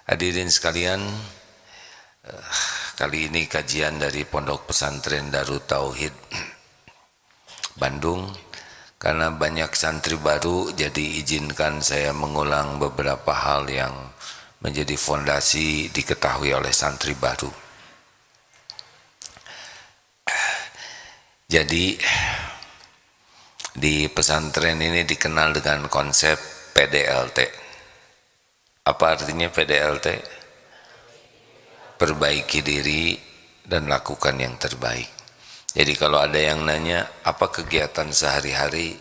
Hadirin sekalian, kali ini kajian dari Pondok Pesantren Darut Tauhid Bandung. Karena banyak santri baru, jadi izinkan saya mengulang beberapa hal yang menjadi fondasi diketahui oleh santri baru. Jadi di pesantren ini dikenal dengan konsep PDLT. Apa artinya PDLT? Perbaiki diri dan lakukan yang terbaik. Jadi kalau ada yang nanya apa kegiatan sehari-hari,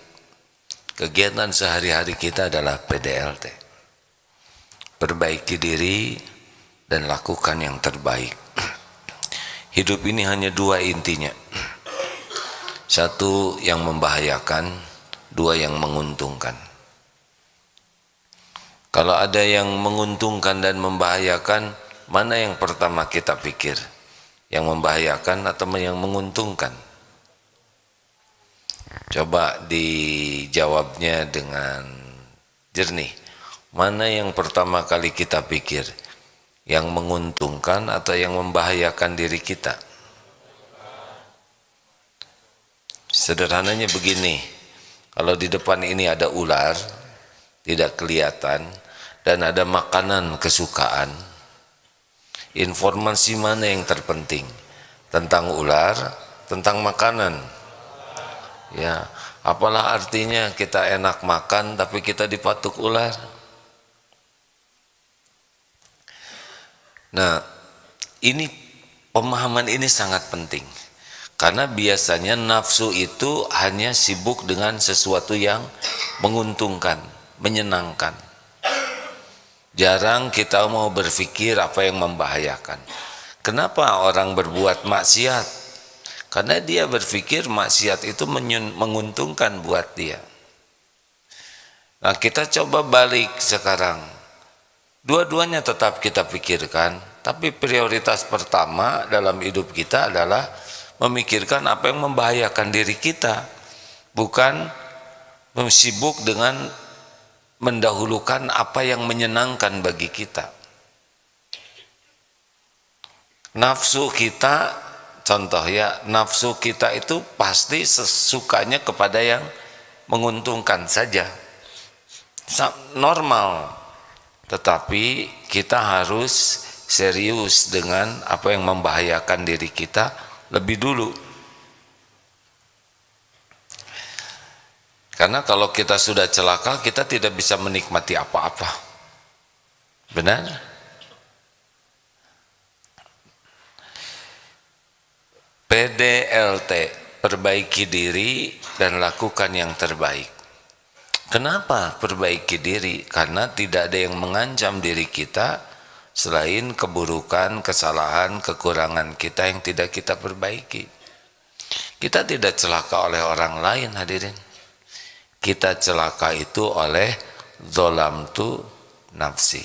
kegiatan sehari-hari kita adalah PDLT. Perbaiki diri dan lakukan yang terbaik. Hidup ini hanya dua intinya. Satu yang membahayakan, dua yang menguntungkan. Kalau ada yang menguntungkan dan membahayakan, mana yang pertama kita pikir? Yang membahayakan atau yang menguntungkan? Coba dijawabnya dengan jernih. Mana yang pertama kali kita pikir? Yang menguntungkan atau yang membahayakan diri kita? Sederhananya begini, kalau di depan ini ada ular, tidak kelihatan, dan ada makanan kesukaan, informasi mana yang terpenting? Tentang ular, tentang makanan? Ya, apalah artinya kita enak makan tapi kita dipatuk ular? Nah, ini pemahaman ini sangat penting. Karena biasanya nafsu itu hanya sibuk dengan sesuatu yang menguntungkan, menyenangkan. Jarang kita mau berpikir apa yang membahayakan. Kenapa orang berbuat maksiat? Karena dia berpikir maksiat itu menguntungkan buat dia. Nah, kita coba balik sekarang. Dua-duanya tetap kita pikirkan, tapi prioritas pertama dalam hidup kita adalah memikirkan apa yang membahayakan diri kita, bukan sibuk dengan mendahulukan apa yang menyenangkan bagi kita. Nafsu kita, contoh ya, nafsu kita itu pasti sesukanya kepada yang menguntungkan saja, normal. Tetapi kita harus serius dengan apa yang membahayakan diri kita lebih dulu. Karena kalau kita sudah celaka, kita tidak bisa menikmati apa-apa. Benar? PDLT, perbaiki diri dan lakukan yang terbaik. Kenapa perbaiki diri? Karena tidak ada yang mengancam diri kita selain keburukan, kesalahan, kekurangan kita yang tidak kita perbaiki. Kita tidak celaka oleh orang lain, hadirin. Kita celaka itu oleh zolamtu nafsi,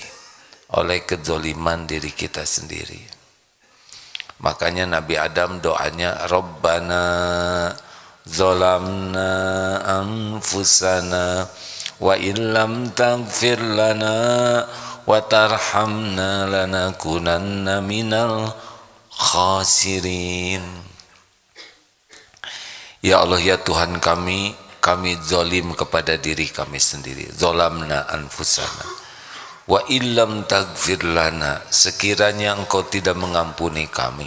oleh kezoliman diri kita sendiri. Makanya Nabi Adam doanya Rabbana zolamna anfusana wa illam taghfir lana wa tarhamna lanakunanna minal khasirin. Ya Allah, ya Tuhan kami zalim kepada diri kami sendiri. Zolamna anfusana wa illam taghfir lana, sekiranya engkau tidak mengampuni kami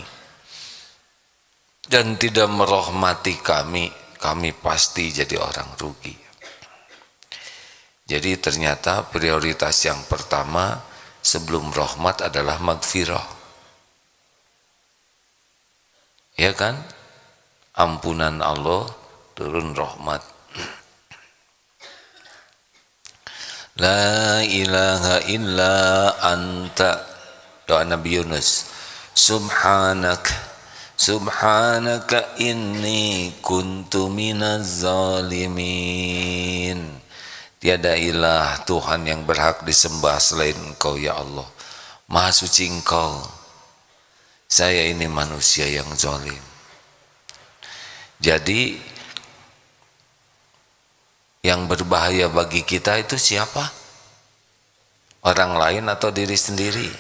dan tidak merahmati kami, kami pasti jadi orang rugi. Jadi ternyata prioritas yang pertama sebelum rahmat adalah maghfirah. Ya kan? Ampunan Allah, turun rahmat. La ilaha illa anta, doa Nabi Yunus. Subhanaka inni kuntu minaz zalimin. Tiada ilah Tuhan yang berhak disembah selain Engkau, ya Allah. Maha suci Engkau, saya ini manusia yang zalim. Jadi yang berbahaya bagi kita itu siapa? Orang lain atau diri sendiri?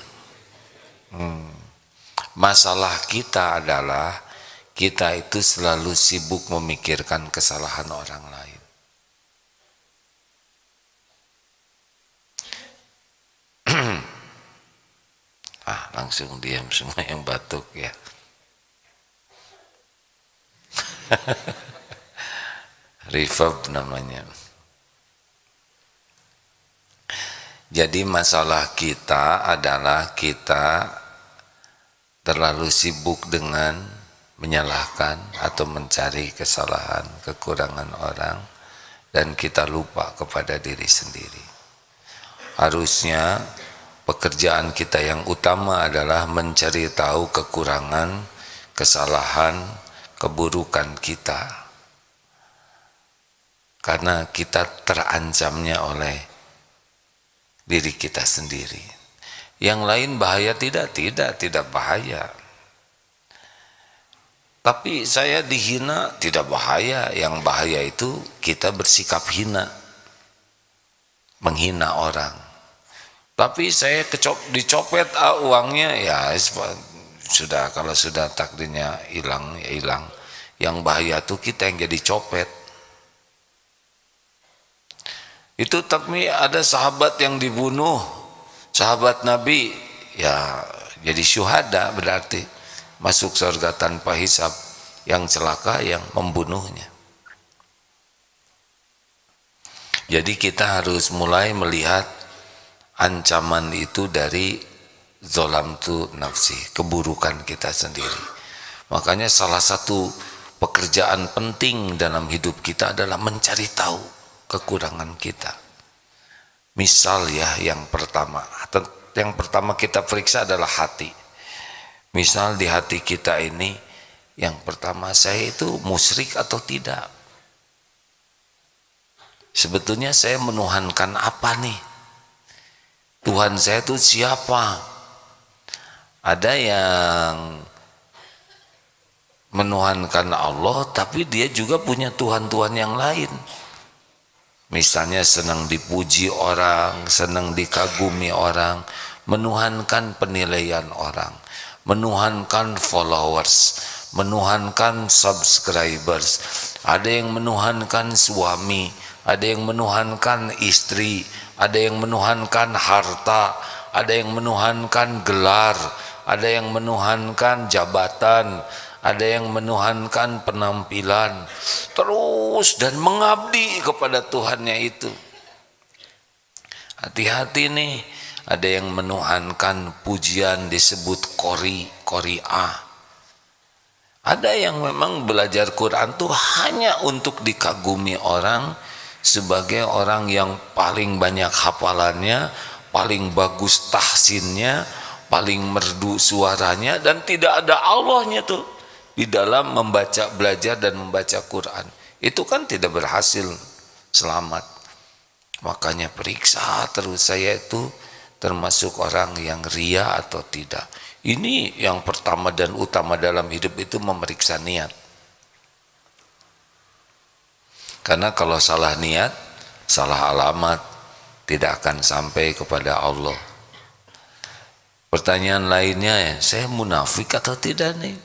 Masalah kita adalah kita itu selalu sibuk memikirkan kesalahan orang lain. Langsung diam semua yang batuk ya. Reverb namanya. Jadi masalah kita adalah kita terlalu sibuk dengan menyalahkan atau mencari kesalahan, kekurangan orang, dan kita lupa kepada diri sendiri. Harusnya pekerjaan kita yang utama adalah mencari tahu kekurangan, kesalahan, keburukan kita. Karena kita terancamnya oleh diri kita sendiri. Yang lain bahaya tidak bahaya. Tapi saya dihina tidak bahaya. Yang bahaya itu kita bersikap hina, menghina orang. Tapi saya dicopet uangnya, ya sudah, kalau sudah takdirnya hilang ya hilang. Yang bahaya tuh kita yang jadi copet. Itu tapi ada sahabat yang dibunuh, sahabat Nabi, ya jadi syuhada, berarti masuk surga tanpa hisab. Yang celaka yang membunuhnya. Jadi kita harus mulai melihat ancaman itu dari zolamtu nafsi, keburukan kita sendiri. Makanya salah satu pekerjaan penting dalam hidup kita adalah mencari tahu kekurangan kita. Misal ya, yang pertama kita periksa adalah hati. Misal di hati kita ini, yang pertama, saya itu musyrik atau tidak? Sebetulnya saya menuhankan apa nih? Tuhan saya itu siapa? Ada yang menuhankan Allah, tapi dia juga punya Tuhan-Tuhan yang lain. Misalnya senang dipuji orang, senang dikagumi orang, menuhankan penilaian orang, menuhankan followers, menuhankan subscribers. Ada yang menuhankan suami, ada yang menuhankan istri, ada yang menuhankan harta, ada yang menuhankan gelar, ada yang menuhankan jabatan, ada yang menuhankan penampilan, terus dan mengabdi kepada Tuhannya itu. Hati-hati nih, ada yang menuhankan pujian disebut qori'ah. Ada yang memang belajar Quran tuh hanya untuk dikagumi orang, sebagai orang yang paling banyak hafalannya, paling bagus tahsinnya, paling merdu suaranya, dan tidak ada Allahnya tuh di dalam belajar dan membaca Quran. Itu kan tidak berhasil selamat. Makanya periksa terus, saya itu termasuk orang yang ria atau tidak. Ini yang pertama dan utama dalam hidup itu, memeriksa niat. Karena kalau salah niat, salah alamat, tidak akan sampai kepada Allah. Pertanyaan lainnya, ya, saya munafik atau tidak nih?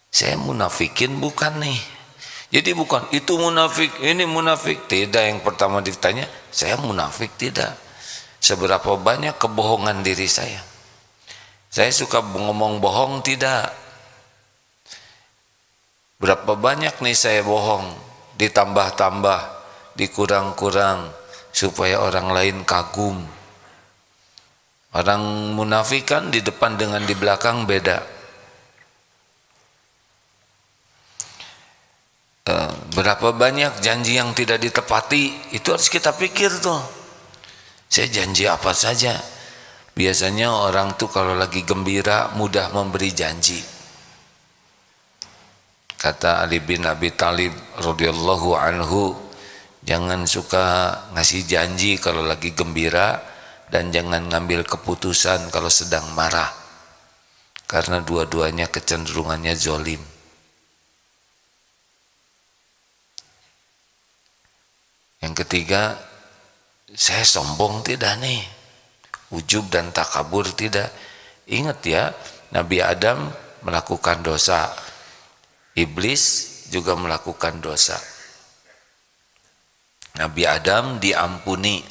Saya munafikin bukan nih? Jadi bukan itu munafik, ini munafik. Tidak, yang pertama ditanya, saya munafik tidak? Seberapa banyak kebohongan diri saya? Saya suka ngomong bohong tidak? Berapa banyak nih saya bohong? Ditambah-tambah, dikurang-kurang, supaya orang lain kagum. Orang munafik kan di depan dengan di belakang beda. Berapa banyak janji yang tidak ditepati, itu harus kita pikir tuh. Saya janji apa saja. Biasanya orang tuh kalau lagi gembira mudah memberi janji. Kata Ali bin Abi Thalib radhiyallahu anhu, jangan suka ngasih janji kalau lagi gembira, dan jangan ngambil keputusan kalau sedang marah, karena dua-duanya kecenderungannya zolim. Yang ketiga, saya sombong tidak nih, ujub dan takabur tidak. Ingat ya, Nabi Adam melakukan dosa, iblis juga melakukan dosa. Nabi Adam diampuni,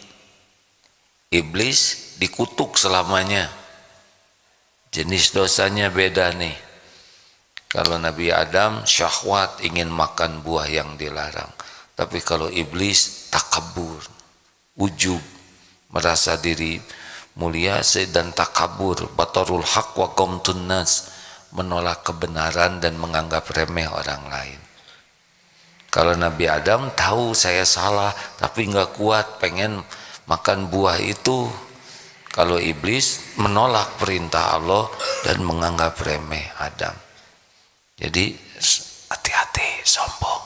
iblis dikutuk selamanya. Jenis dosanya beda nih. Kalau Nabi Adam syahwat, ingin makan buah yang dilarang. Tapi kalau iblis takabur, ujub, merasa diri mulia dan takabur, batarul haq wa qamtun nas, menolak kebenaran dan menganggap remeh orang lain. Kalau Nabi Adam tahu saya salah tapi nggak kuat, pengen makan buah itu. Kalau iblis menolak perintah Allah dan menganggap remeh Adam. Jadi hati-hati sombong.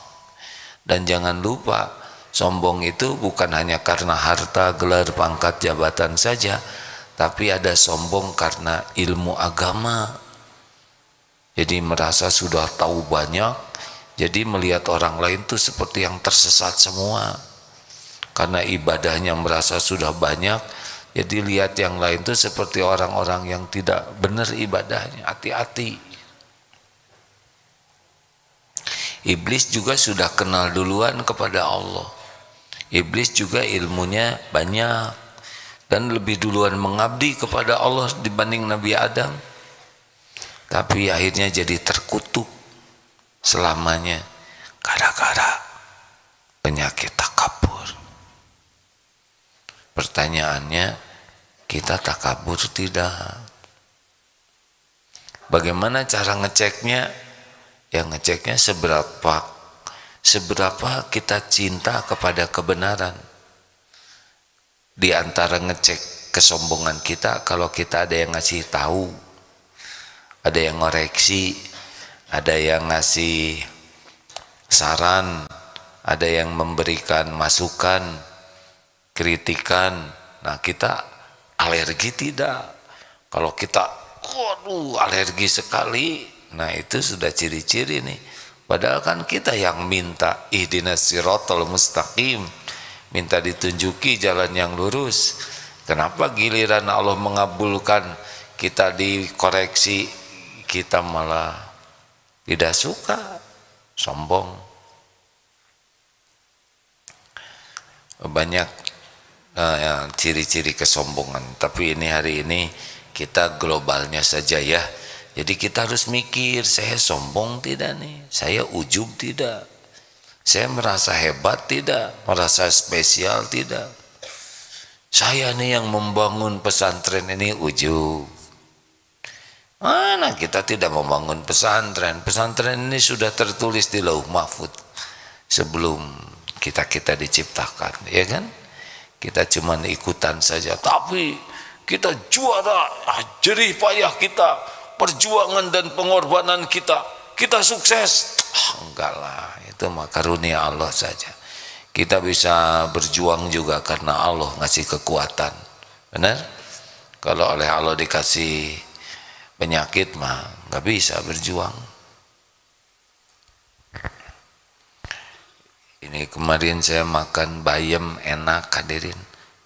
Dan jangan lupa, sombong itu bukan hanya karena harta, gelar, pangkat, jabatan saja, tapi ada sombong karena ilmu agama. Jadi merasa sudah tahu banyak, jadi melihat orang lain itu seperti yang tersesat semua. Karena ibadahnya merasa sudah banyak, jadi lihat yang lain itu seperti orang-orang yang tidak benar ibadahnya. Hati-hati. Iblis juga sudah kenal duluan kepada Allah. Iblis juga ilmunya banyak dan lebih duluan mengabdi kepada Allah dibanding Nabi Adam. Tapi akhirnya jadi terkutuk selamanya gara-gara penyakit takabur. Pertanyaannya, kita takabur tidak? Bagaimana cara ngeceknya? Yang ngeceknya seberapa kita cinta kepada kebenaran. Di antara ngecek kesombongan kita, kalau kita ada yang ngasih tahu, ada yang ngoreksi, ada yang ngasih saran, ada yang memberikan masukan, kritikan. Nah, kita alergi tidak? Kalau kita waduh alergi sekali, nah itu sudah ciri-ciri nih. Padahal kan kita yang minta ihdinas siratal mustaqim, minta ditunjuki jalan yang lurus. Kenapa giliran Allah mengabulkan, kita dikoreksi, kita malah tidak suka, sombong. Banyak ciri-ciri kesombongan. Tapi ini hari ini kita globalnya saja ya. Jadi kita harus mikir, saya sombong tidak nih, saya ujub tidak, saya merasa hebat tidak, merasa spesial tidak. Saya nih yang membangun pesantren ini ujub. Mana kita tidak membangun pesantren? Pesantren ini sudah tertulis di Lauh Mahfuz sebelum kita diciptakan, ya kan? Kita cuma ikutan saja, tapi kita juara, jerih payah kita, perjuangan dan pengorbanan kita sukses. Enggak lah, itu mah karunia Allah saja. Kita bisa berjuang juga karena Allah ngasih kekuatan, benar? Kalau oleh Allah dikasih penyakit mah nggak bisa berjuang. Ini kemarin saya makan bayam enak hadirin,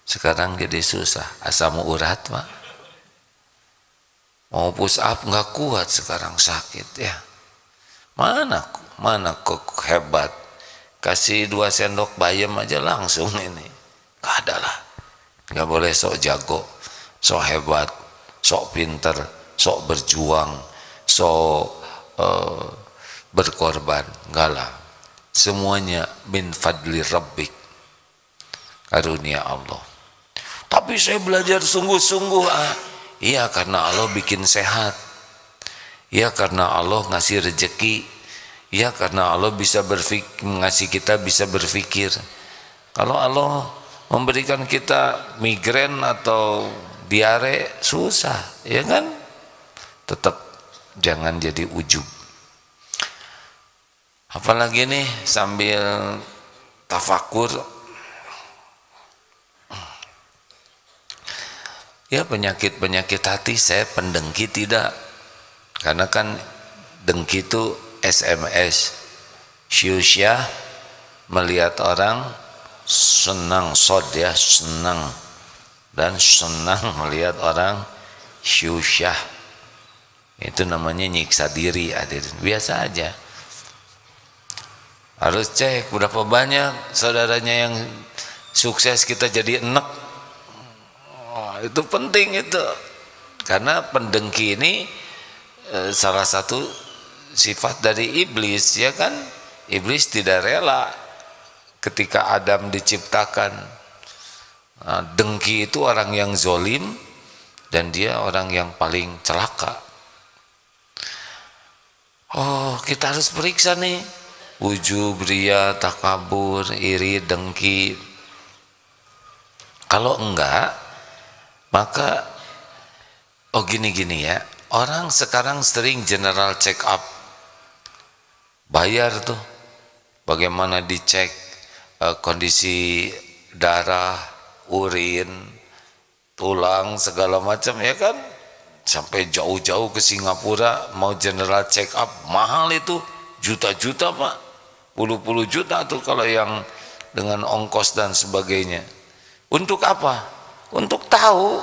sekarang jadi susah, asam urat mah. Mau push up nggak kuat sekarang, sakit ya. Mana kok hebat, kasih 2 sendok bayam aja langsung ini. Gak ada lah, nggak boleh sok jago, sok hebat, sok pinter, sok berjuang, sok berkorban. Enggak lah, semuanya min fadli rabbik, karunia Allah. Tapi saya belajar sungguh-sungguh. Iya, karena Allah bikin sehat. Iya, karena Allah ngasih rezeki. Iya, karena Allah bisa ngasih kita bisa berpikir. Kalau Allah memberikan kita migrain atau diare, susah, ya kan? Tetap jangan jadi ujub. Apalagi nih sambil tafakur, ya penyakit hati saya pendengki tidak, karena kan dengki itu SMS, syusyah, melihat orang senang, sod ya, senang, dan senang melihat orang syusyah. Itu namanya nyiksa diri, hadirin. Biasa aja. Harus cek berapa banyak saudaranya yang sukses kita jadi enek. Oh, itu penting itu. Karena pendengki ini salah satu sifat dari iblis, ya kan? Iblis tidak rela ketika Adam diciptakan. Nah, dengki itu orang yang zolim dan dia orang yang paling celaka. Oh, kita harus periksa nih. Ujub, ria, takabur, iri, dengki. Kalau enggak, maka gini ya. Orang sekarang sering general check up. Bayar tuh. Bagaimana dicek kondisi darah, urin, tulang, segala macam, ya kan? Sampai jauh-jauh ke Singapura mau general check up, mahal itu, juta-juta Pak, puluh-puluh juta tuh kalau yang dengan ongkos dan sebagainya. Untuk apa? Untuk tahu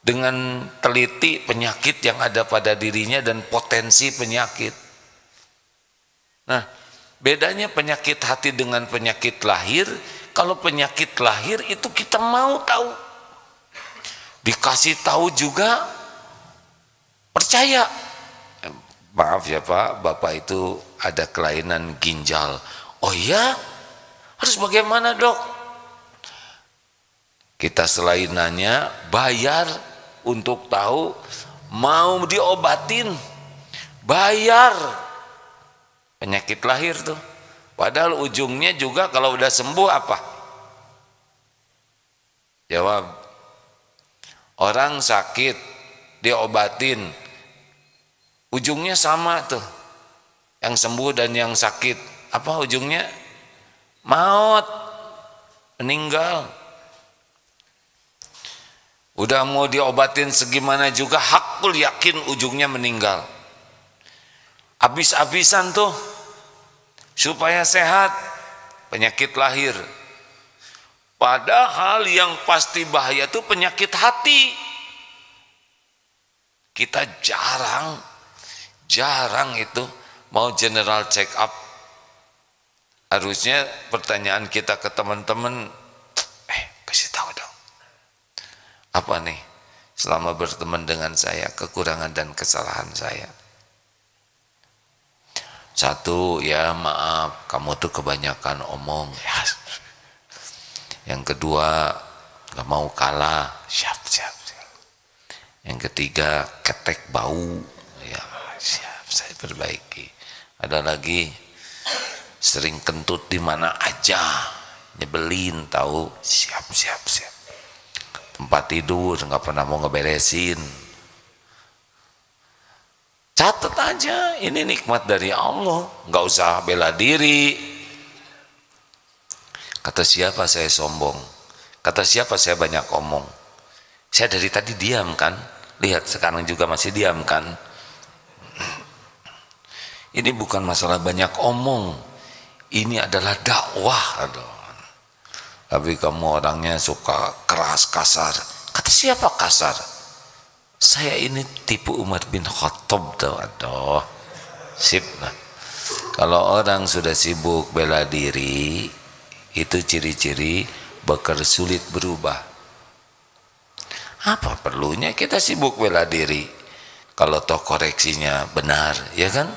dengan teliti penyakit yang ada pada dirinya dan potensi penyakit. Nah, bedanya penyakit hati dengan penyakit lahir. Kalau penyakit lahir itu kita mau tahu, dikasih tahu juga percaya. Maaf ya Pak, Bapak itu ada kelainan ginjal. Oh iya? Harus bagaimana dok? Kita selain nanya, bayar untuk tahu, mau diobatin, bayar. Penyakit lahir tuh. Padahal ujungnya juga kalau udah sembuh apa? Jawab. Orang sakit diobatin, ujungnya sama tuh. Yang sembuh dan yang sakit, apa ujungnya? Maut, meninggal. Udah mau diobatin segimana juga, hakul yakin ujungnya meninggal. Habis-habisan tuh supaya sehat, penyakit lahir. Padahal yang pasti bahaya tuh penyakit hati. Kita jarang itu mau general check up. Harusnya pertanyaan kita ke teman-teman, kasih tahu dong, apa nih selama berteman dengan saya, kekurangan dan kesalahan saya. Satu, ya maaf, kamu tuh kebanyakan omong. Ya. Yang kedua, gak mau kalah. Siap. Yang ketiga, ketek bau. Ya, siap, saya perbaiki. Ada lagi, sering kentut di mana aja, nyebelin tahu. Siap. Tempat tidur nggak pernah mau ngeberesin. Catat aja, ini nikmat dari Allah, nggak usah bela diri. Kata siapa saya sombong? Kata siapa saya banyak omong? Saya dari tadi diam kan? Lihat sekarang juga masih diam kan? Ini bukan masalah banyak omong, ini adalah dakwah. Tapi kamu orangnya suka keras, kasar. Kata siapa kasar? Saya ini tipe Umar bin Khattab tuh. Aduh, sip lah. Kalau orang sudah sibuk bela diri, itu ciri-ciri bakal sulit berubah. Apa perlunya kita sibuk bela diri kalau toh koreksinya benar, ya kan?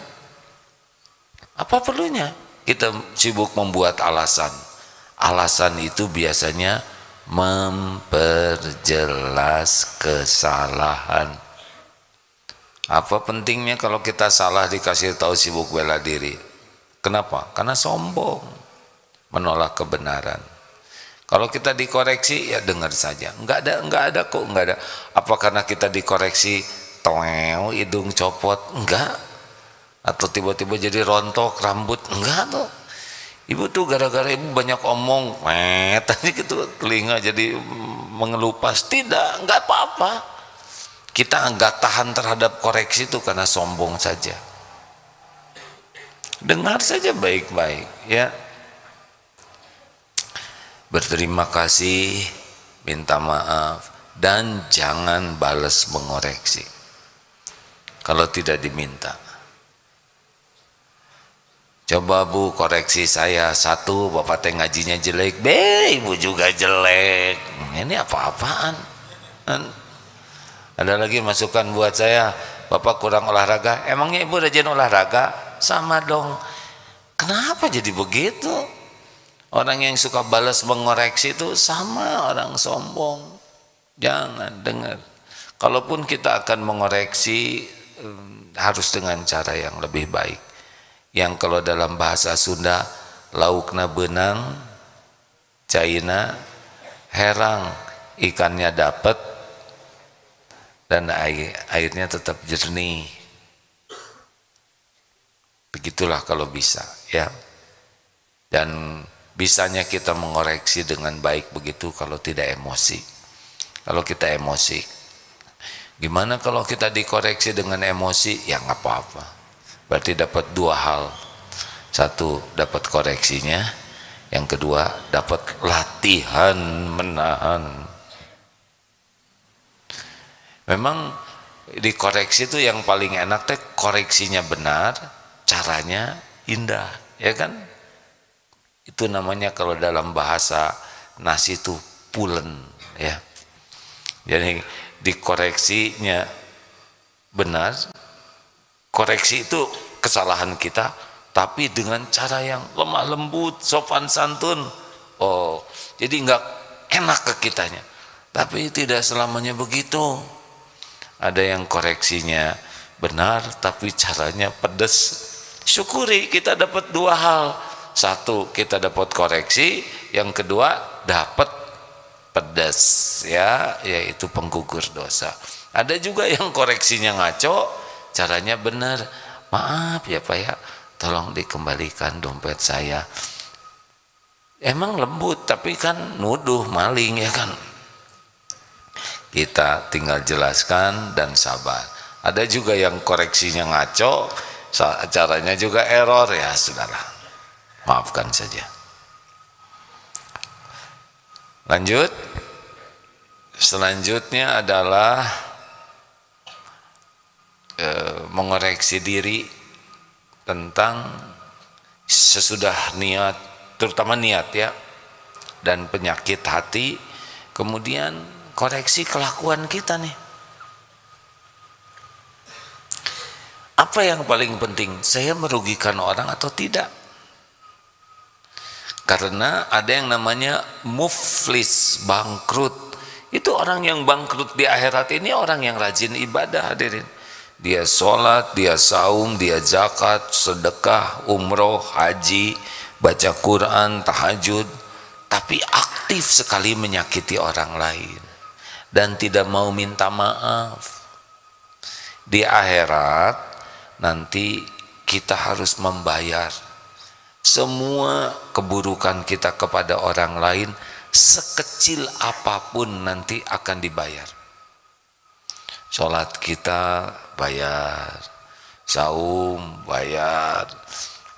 Apa perlunya kita sibuk membuat alasan? Alasan itu biasanya memperjelas kesalahan. Apa pentingnya kalau kita salah dikasih tahu sibuk bela diri? Kenapa? Karena sombong, menolak kebenaran. Kalau kita dikoreksi ya dengar saja. Enggak ada kok, enggak ada. Apa karena kita dikoreksi toel, hidung copot? Enggak. Atau tiba-tiba jadi rontok rambut? Enggak tuh. Ibu tuh gara-gara ibu banyak omong, tadi gitu telinga jadi mengelupas. Tidak, enggak apa-apa. Kita enggak tahan terhadap koreksi itu karena sombong saja. Dengar saja baik-baik, ya. berterima kasih, minta maaf, dan jangan balas mengoreksi kalau tidak diminta. Coba Bu koreksi saya, satu, Bapak teh ngajinya jelek, Ibu juga jelek, ini apa-apaan. Ada lagi masukan buat saya, Bapak kurang olahraga, emangnya Ibu rajin olahraga? Sama dong. Kenapa jadi begitu? Orang yang suka balas mengoreksi itu sama orang sombong. Jangan dengar. Kalaupun kita akan mengoreksi, harus dengan cara yang lebih baik. Yang kalau dalam bahasa Sunda, laukna benang, caina herang, ikannya dapat dan airnya tetap jernih. Begitulah kalau bisa, ya. Dan bisanya kita mengoreksi dengan baik begitu kalau tidak emosi. Kalau kita emosi, gimana kalau kita dikoreksi dengan emosi? Ya nggak apa-apa. Berarti dapat dua hal. Satu, dapat koreksinya. Yang kedua, dapat latihan menahan. Memang dikoreksi itu yang paling enak teh koreksinya benar, caranya indah, ya kan? Itu namanya kalau dalam bahasa nasi itu pulen, ya. Jadi dikoreksinya benar, koreksi itu kesalahan kita, tapi dengan cara yang lemah lembut, sopan santun. Oh, jadi nggak enak ke kitanya. Tapi tidak selamanya begitu. Ada yang koreksinya benar, tapi caranya pedas. Syukuri kita dapat dua hal. Satu, kita dapat koreksi. Yang kedua, dapat pedas, ya, yaitu penggugur dosa. Ada juga yang koreksinya ngaco, caranya benar. Maaf ya Pak ya, tolong dikembalikan dompet saya. Emang lembut, tapi kan nuduh maling, ya kan. Kita tinggal jelaskan dan sabar. Ada juga yang koreksinya ngaco, caranya juga error, ya sudahlah, maafkan saja. Lanjut. Selanjutnya adalah mengoreksi diri tentang sesudah niat, terutama niat ya, dan penyakit hati. Kemudian koreksi kelakuan kita nih. Apa yang paling penting? Saya merugikan orang atau tidak? Karena ada yang namanya muflis, bangkrut. Itu orang yang bangkrut di akhirat ini orang yang rajin ibadah, hadirin. Dia sholat, dia saum, dia zakat, sedekah, umroh, haji, baca Quran, tahajud, tapi aktif sekali menyakiti orang lain dan tidak mau minta maaf. Di akhirat nanti kita harus membayar semua keburukan kita kepada orang lain, sekecil apapun nanti akan dibayar. Sholat kita bayar, saum bayar,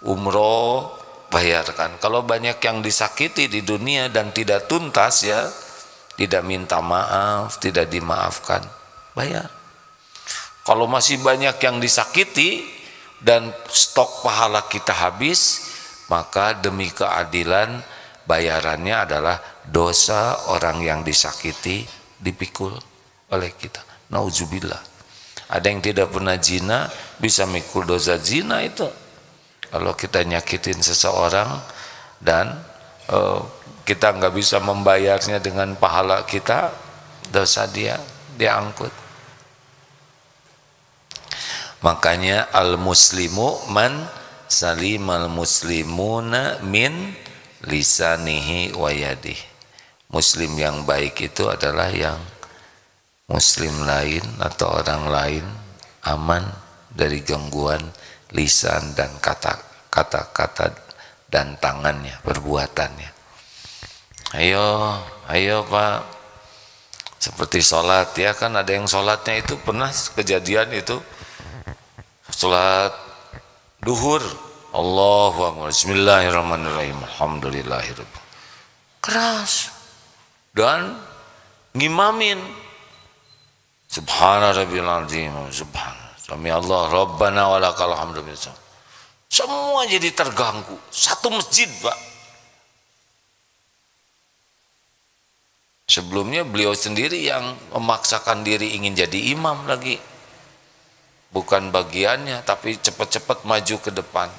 umroh bayarkan. Kalau banyak yang disakiti di dunia dan tidak tuntas, ya, tidak minta maaf, tidak dimaafkan, bayar. Kalau masih banyak yang disakiti dan stok pahala kita habis, maka demi keadilan bayarannya adalah dosa orang yang disakiti dipikul oleh kita. Nauzubillah. Ada yang tidak pernah zina bisa mikul dosa zina itu. Kalau kita nyakitin seseorang dan kita nggak bisa membayarnya dengan pahala kita, dosa dia diangkut. Makanya al-muslimu man salimal muslimuna min lisanihi wa yadihi. Muslim yang baik itu adalah yang muslim lain atau orang lain aman dari gangguan lisan dan kata-kata dan tangannya, perbuatannya. Ayo Pak, seperti sholat, ya kan, ada yang sholatnya itu pernah kejadian itu sholat duhur, Allahu Akbar, Bismillahirrahmanirrahim, Alhamdulillahirrahmanirrahim, keras dan ngimamin subhana rabbil azim, subhana sami Allah rabbana walakal hamdu. Semua jadi terganggu. Satu masjid, Pak. Sebelumnya beliau sendiri yang memaksakan diri ingin jadi imam lagi. Bukan bagiannya, tapi cepat-cepat maju ke depan.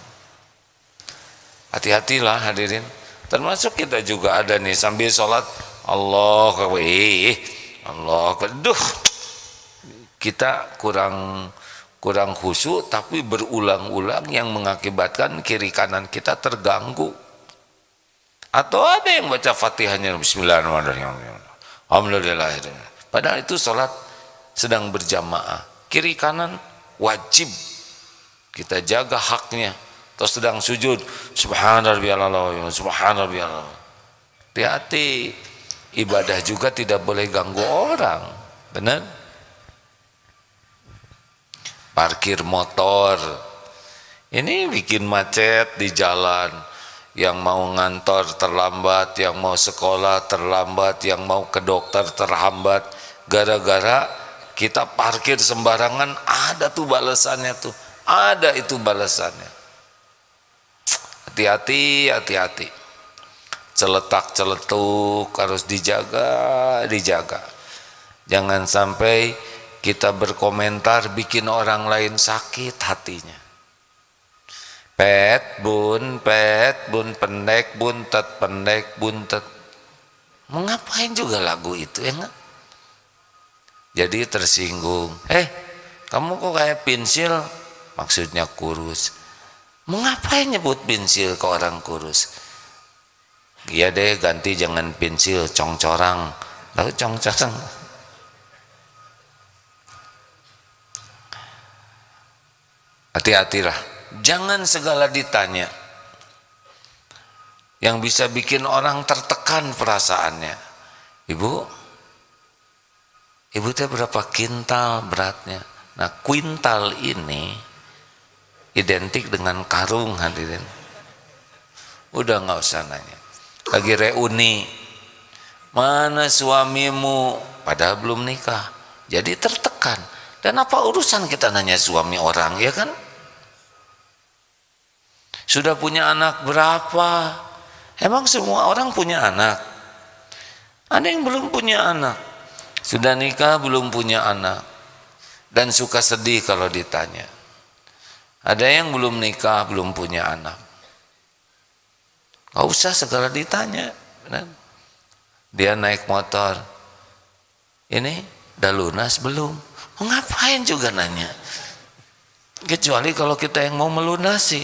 Hati-hatilah hadirin. Termasuk kita juga ada nih sambil sholat Allah aduh, kita kurang khusyuk, tapi berulang-ulang yang mengakibatkan kiri kanan kita terganggu. Atau ada yang baca Fatihahnya bismillahirrahmanirrahim, alhamdulillah, padahal itu sholat sedang berjamaah. Kiri kanan wajib kita jaga haknya. Terus sedang sujud subhanallah, subhanallah. Hati-hati, ibadah juga tidak boleh ganggu orang, benar? Parkir motor ini bikin macet di jalan. Yang mau ngantor terlambat, yang mau sekolah terlambat, yang mau ke dokter terhambat, gara-gara kita parkir sembarangan. Ada tuh balasannya tuh, ada itu balasannya. Hati-hati, hati-hati. Celetak-celetuk harus dijaga. Jangan sampai kita berkomentar bikin orang lain sakit hatinya. Pet bun, pendek buntet. Mengapain juga lagu itu ya enggak? Jadi tersinggung. Kamu kok kayak pensil? Maksudnya kurus. Mengapain nyebut pensil ke orang kurus? Iya deh, ganti jangan pensil, congcorang. Tahu congcorang? Hati-hatilah. Jangan segala ditanya. Yang bisa bikin orang tertekan perasaannya. Ibu teh berapa kintal beratnya? Nah, kuintal ini identik dengan karung, hadirin. Udah nggak usah nanya. Lagi reuni, mana suamimu? Padahal belum nikah. Jadi tertekan. Dan apa urusan kita nanya suami orang, ya kan? Sudah punya anak berapa? Emang semua orang punya anak? Ada yang belum punya anak. Sudah nikah belum punya anak. Dan suka sedih kalau ditanya. Ada yang belum nikah, belum punya anak. Gak usah segala ditanya. Dia naik motor. Ini udah lunas belum? Ngapain juga nanya? Kecuali kalau kita yang mau melunasi.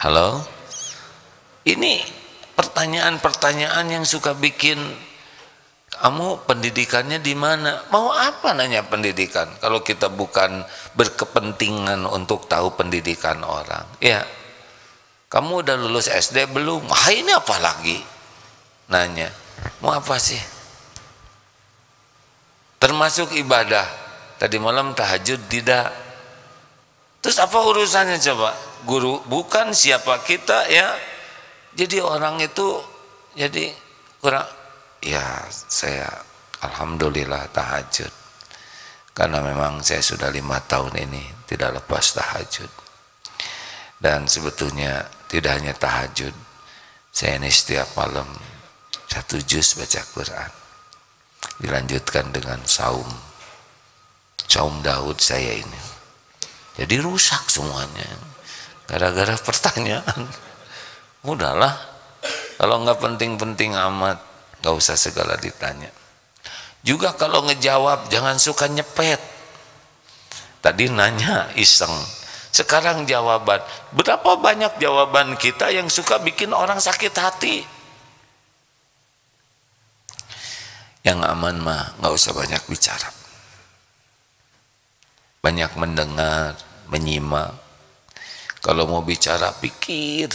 Halo? Ini pertanyaan-pertanyaan yang suka bikin kamu pendidikannya di mana? Mau apa nanya pendidikan kalau kita bukan berkepentingan untuk tahu pendidikan orang? Ya. Kamu udah lulus SD belum? Wah, ini apa lagi? Nanya. Mau apa sih? Termasuk ibadah. Tadi malam tahajud tidak. Terus apa urusannya coba? Guru bukan siapa kita ya. Jadi orang itu jadi kurang. Ya saya alhamdulillah tahajud. Karena memang saya sudah 5 tahun ini tidak lepas tahajud. Dan sebetulnya tidak hanya tahajud. Saya ini setiap malam 1 juz baca Quran. Dilanjutkan dengan saum. Saum Daud saya ini. Jadi rusak semuanya. Gara-gara pertanyaan. Udahlah. Kalau nggak penting-penting amat, nggak usah segala ditanya. Juga kalau ngejawab jangan suka nyepet. Tadi nanya iseng. Sekarang jawaban. Berapa banyak jawaban kita yang suka bikin orang sakit hati? Yang aman mah nggak usah banyak bicara. Banyak mendengar, menyimak. Kalau mau bicara pikir.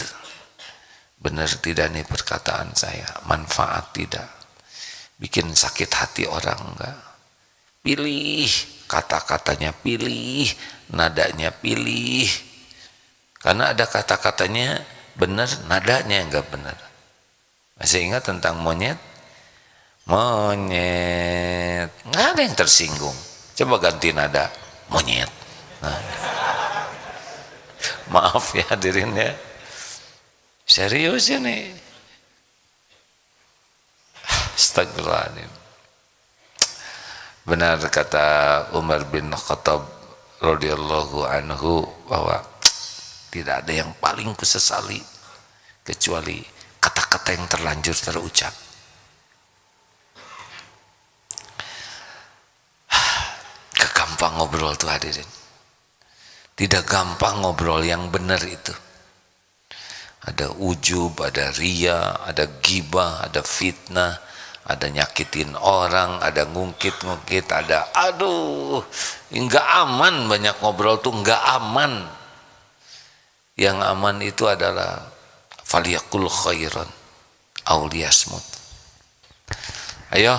Benar tidak nih perkataan saya? Manfaat tidak? Bikin sakit hati orang enggak? Pilih kata-katanya, pilih nadanya, pilih. Karena ada kata-katanya benar, nadanya enggak benar. Masih ingat tentang monyet? Monyet, nggak ada yang tersinggung. Coba ganti nada, monyet. Nah. Maaf ya hadirin ya, serius ini. Astagfirullahaladzim. Benar kata Umar bin Khattab radhiyallahu anhu bahwa tidak ada yang paling kusesali kecuali kata-kata yang terlanjur terucap. Gampang ngobrol tuh hadirin, tidak gampang ngobrol yang benar itu. Ada ujub, ada ria, ada gibah, ada fitnah, ada nyakitin orang, ada ngungkit-ngungkit, ada aduh, nggak aman. Banyak ngobrol tuh nggak aman. Yang aman itu adalah faliyakul khairan aw liyasmut. Ayo,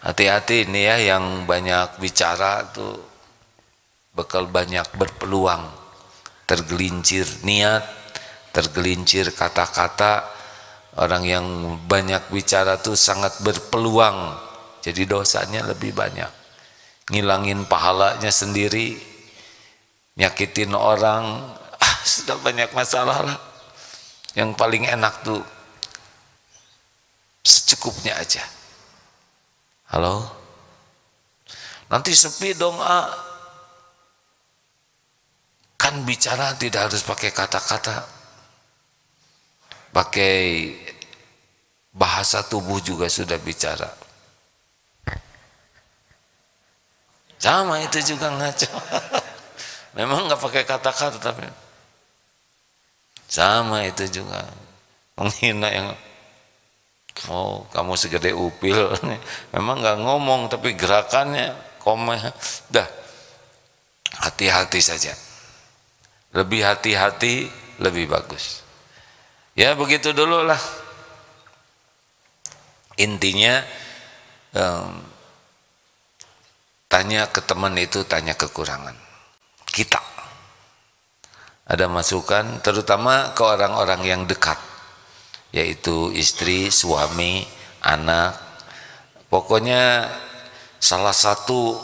hati-hati ini ya, yang banyak bicara tuh bakal banyak berpeluang tergelincir niat, tergelincir kata-kata. Orang yang banyak bicara tuh sangat berpeluang jadi dosanya lebih banyak, ngilangin pahalanya sendiri, nyakitin orang, sudah banyak masalah lah. Yang paling enak tuh secukupnya aja. Halo, nanti sepi dong kan bicara tidak harus pakai kata-kata, pakai bahasa tubuh juga sudah bicara. Sama itu juga ngaco. Memang nggak pakai kata-kata tapi sama itu juga menghina yang oh kamu segede upil. Memang nggak ngomong tapi gerakannya komen. Dah, hati-hati saja, lebih hati-hati lebih bagus ya. Begitu dulu lah intinya. Tanya ke teman itu, tanya kekurangan kita, ada masukan terutama ke orang-orang yang dekat, yaitu istri, suami, anak. Pokoknya salah satu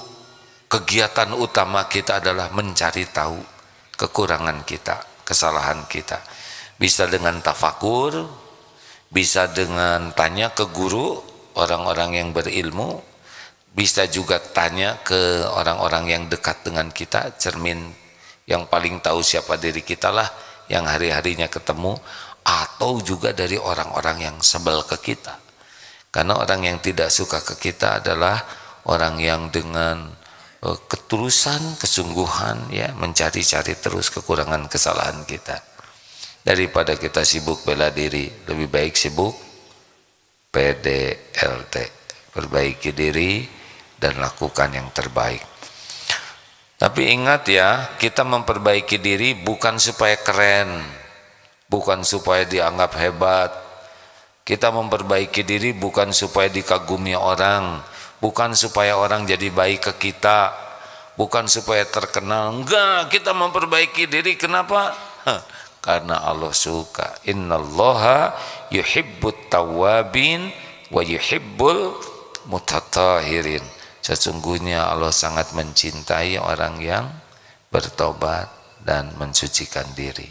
kegiatan utama kita adalah mencari tahu kekurangan kita, kesalahan kita. Bisa dengan tafakur, bisa dengan tanya ke guru, orang-orang yang berilmu, bisa juga tanya ke orang-orang yang dekat dengan kita. Cermin yang paling tahu siapa diri kita lah, yang hari-harinya ketemu, atau juga dari orang-orang yang sebel ke kita. Karena orang yang tidak suka ke kita adalah orang yang dengan ketulusan, kesungguhan ya mencari-cari terus kekurangan kesalahan kita. Daripada kita sibuk bela diri, lebih baik sibuk PDLT, perbaiki diri dan lakukan yang terbaik. Tapi ingat ya, kita memperbaiki diri bukan supaya keren, bukan supaya dianggap hebat. Kita memperbaiki diri bukan supaya dikagumi orang, bukan supaya orang jadi baik ke kita, bukan supaya terkenal. Enggak, kita memperbaiki diri kenapa? Karena Allah suka. Innallaha yuhibbut tawwabin wa yuhibbul mutatahirin. Sesungguhnya Allah sangat mencintai orang yang bertobat dan mensucikan diri.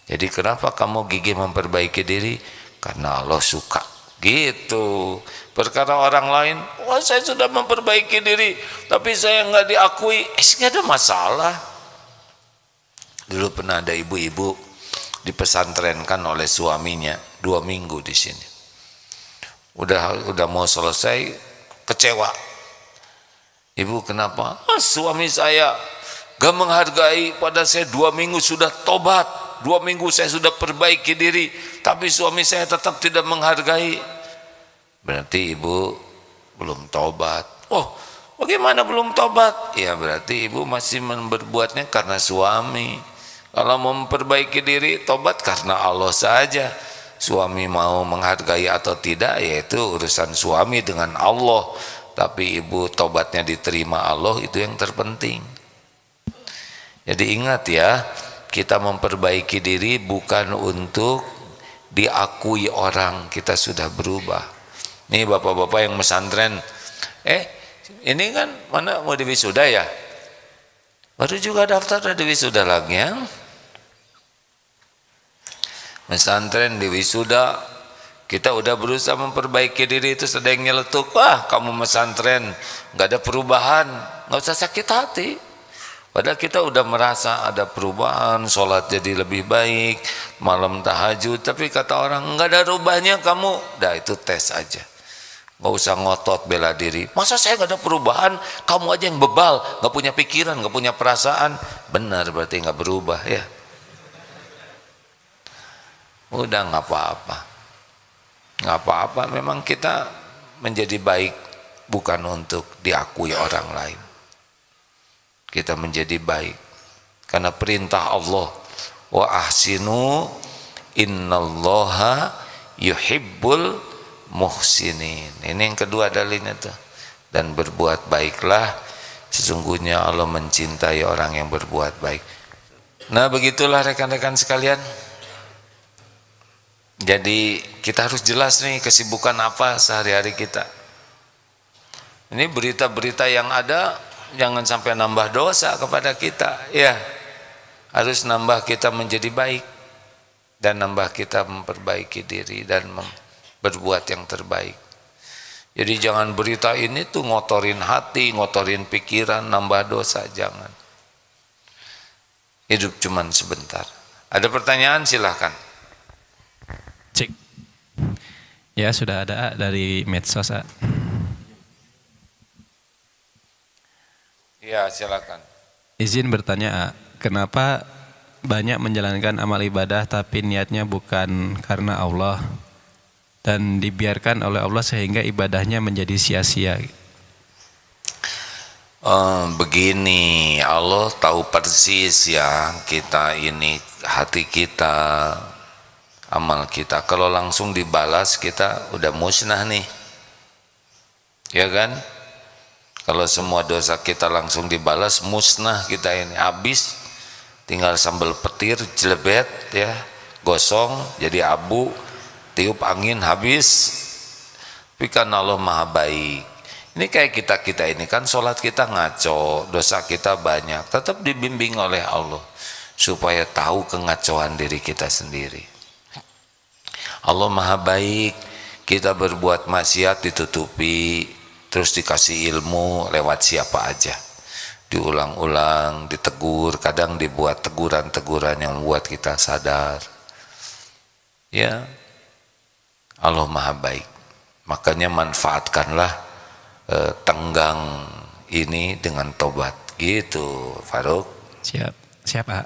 Jadi kenapa kamu gigih memperbaiki diri? Karena Allah suka. Gitu. Perkara orang lain, wah saya sudah memperbaiki diri, tapi saya nggak diakui, nggak ada masalah. Dulu pernah ada ibu-ibu dipesantrenkan oleh suaminya 2 minggu di sini. Udah mau selesai, kecewa. Ibu kenapa? Suami saya gak menghargai, pada saya 2 minggu sudah tobat, 2 minggu saya sudah perbaiki diri, tapi suami saya tetap tidak menghargai. Berarti ibu belum tobat. Oh, bagaimana belum tobat? Ya berarti ibu masih berbuatnya karena suami. Kalau mau memperbaiki diri, tobat karena Allah saja. Suami mau menghargai atau tidak, yaitu urusan suami dengan Allah. Tapi ibu tobatnya diterima Allah, itu yang terpenting. Jadi ingat ya, kita memperbaiki diri bukan untuk diakui orang kita sudah berubah. Nih bapak-bapak yang pesantren, ini kan mana mau di wisuda ya? Baru juga daftar udah di wisuda lagi ya. Pesantren di wisuda, kita udah berusaha memperbaiki diri, itu sedang nyeletuk, wah kamu pesantren nggak ada perubahan, nggak usah sakit hati. Padahal kita udah merasa ada perubahan, sholat jadi lebih baik, malam tahajud, tapi kata orang nggak ada rubahnya kamu, dah itu tes aja, nggak usah ngotot bela diri. Masa saya nggak ada perubahan, kamu aja yang bebal, nggak punya pikiran, nggak punya perasaan, benar berarti nggak berubah ya. Udah nggak apa-apa, nggak apa-apa. Memang kita menjadi baik bukan untuk diakui orang lain. Kita menjadi baik karena perintah Allah, wa ahsinu innallaha yuhibbul muhsinin. Ini yang kedua dalilnya tuh. Dan berbuat baiklah, sesungguhnya Allah mencintai orang yang berbuat baik. Nah begitulah rekan-rekan sekalian. Jadi kita harus jelas nih kesibukan apa sehari-hari kita. Ini berita-berita yang ada jangan sampai nambah dosa kepada kita, ya. Harus nambah kita menjadi baik dan nambah kita memperbaiki diri dan berbuat yang terbaik. Jadi jangan berita ini tuh ngotorin hati, ngotorin pikiran, nambah dosa, jangan. Hidup cuman sebentar. Ada pertanyaan silahkan. Cik. Ya sudah ada dari medsos. Ya silakan. Izin bertanya, kenapa banyak menjalankan amal ibadah tapi niatnya bukan karena Allah dan dibiarkan oleh Allah sehingga ibadahnya menjadi sia-sia? Begini, Allah tahu persis ya kita ini, hati kita, amal kita. Kalau langsung dibalas kita udah musnah nih, ya kan? Kalau semua dosa kita langsung dibalas, musnah kita ini, habis. Tinggal sambal petir, jelebet ya, gosong jadi abu, tiup angin habis. Tapi kan Allah maha baik. Ini kayak kita ini kan sholat kita ngaco, dosa kita banyak, tetap dibimbing oleh Allah supaya tahu kengacauan diri kita sendiri. Allah maha baik, kita berbuat maksiat ditutupi, terus dikasih ilmu lewat siapa aja, diulang-ulang, ditegur, kadang dibuat teguran-teguran yang membuat kita sadar. Ya, Allah maha baik, makanya manfaatkanlah tenggang ini dengan tobat, gitu Faruk. Siap A.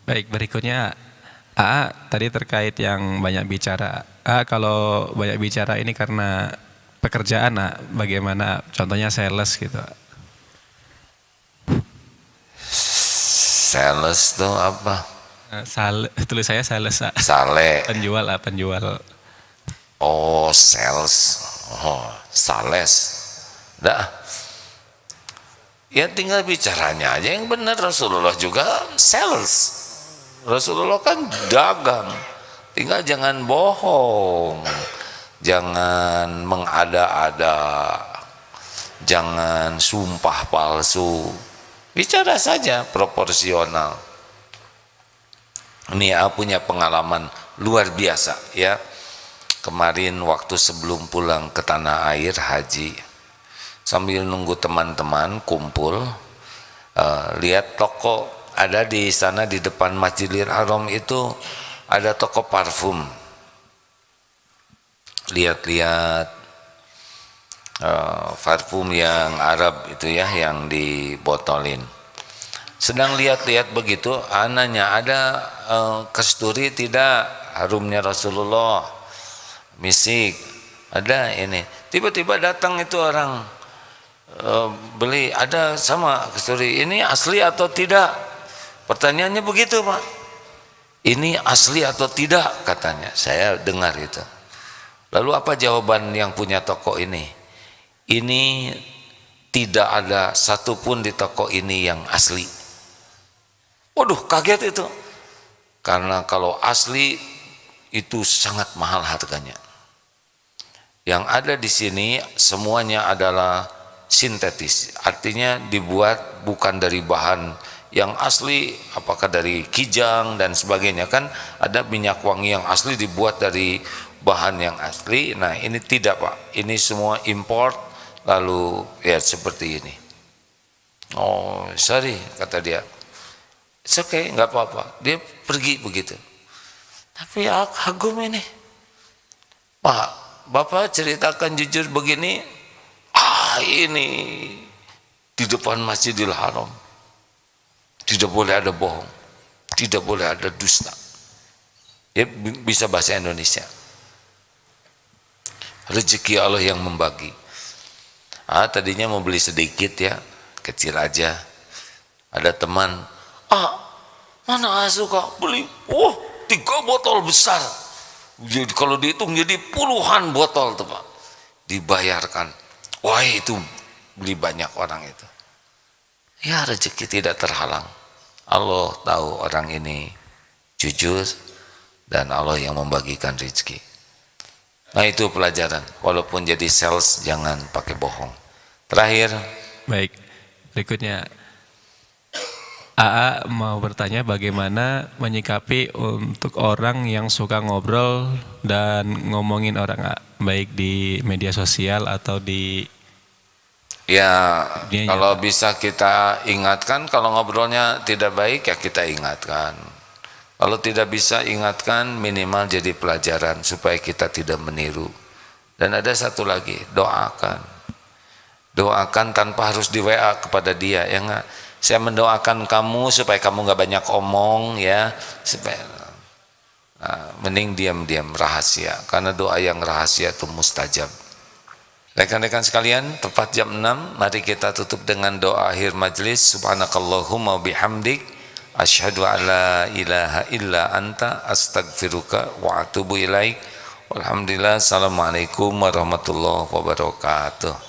Baik, berikutnya A, tadi terkait yang banyak bicara. Kalau banyak bicara ini karena pekerjaan, bagaimana contohnya sales gitu? Sales tuh apa? Tulis saya sales. Sale. Penjual. Oh, sales. Oh, sales. Dah. Ya tinggal bicaranya aja yang benar. Rasulullah juga sales. Rasulullah kan dagang. Tinggal jangan bohong. Jangan mengada-ada, jangan sumpah palsu, bicara saja proporsional. Ini punya pengalaman luar biasa ya. Kemarin waktu sebelum pulang ke tanah air haji, sambil nunggu teman-teman kumpul, lihat toko ada di sana di depan Masjidil Haram itu ada toko parfum. Lihat-lihat parfum yang Arab itu ya, yang dibotolin. Sedang lihat-lihat begitu, anaknya ada kasturi tidak, harumnya Rasulullah, misik, ada ini. Tiba-tiba datang itu orang beli, ada sama kasturi, ini asli atau tidak? Pertanyaannya begitu Pak, ini asli atau tidak katanya. Saya dengar itu. Lalu apa jawaban yang punya toko ini? Ini tidak ada satupun di toko ini yang asli. Waduh, kaget itu. Karena kalau asli itu sangat mahal harganya. Yang ada di sini semuanya adalah sintetis, artinya dibuat bukan dari bahan yang asli, apakah dari kijang dan sebagainya. Kan ada minyak wangi yang asli dibuat dari bahan yang asli. Nah ini tidak Pak, ini semua import, lalu ya seperti ini. Oh sorry, kata dia, it's okay, nggak apa-apa. Dia pergi begitu. Tapi ya kagum ini, Pak, Bapak ceritakan jujur begini, ini di depan Masjidil Haram tidak boleh ada bohong, tidak boleh ada dusta. Ya, bisa bahasa Indonesia. Rezeki Allah yang membagi. Tadinya mau beli sedikit ya, kecil aja. Ada teman, mana suka beli, 3 botol besar. Jadi kalau dihitung jadi puluhan botol tuh Pak, dibayarkan. Wah itu beli banyak orang itu. Ya rezeki tidak terhalang. Allah tahu orang ini jujur dan Allah yang membagikan rezeki. Nah itu pelajaran. Walaupun jadi sales jangan pakai bohong. Terakhir. Baik, berikutnya AA mau bertanya bagaimana menyikapi untuk orang yang suka ngobrol dan ngomongin orang, baik di media sosial atau di kalau bisa kita ingatkan. Kalau ngobrolnya tidak baik ya kita ingatkan. Kalau tidak bisa ingatkan, minimal jadi pelajaran supaya kita tidak meniru. Dan ada satu lagi, doakan tanpa harus di WA kepada dia, ya enggak. Saya mendoakan kamu supaya kamu nggak banyak omong ya, supaya mending diam-diam rahasia, karena doa yang rahasia itu mustajab. Rekan-rekan sekalian, tepat jam 6, mari kita tutup dengan doa akhir majlis. Subhanakallahumma bihamdik, asyhadu an la ilaha illa anta, astaghfiruka wa atubu ilaik. Alhamdulillah, assalamualaikum warahmatullahi wabarakatuh.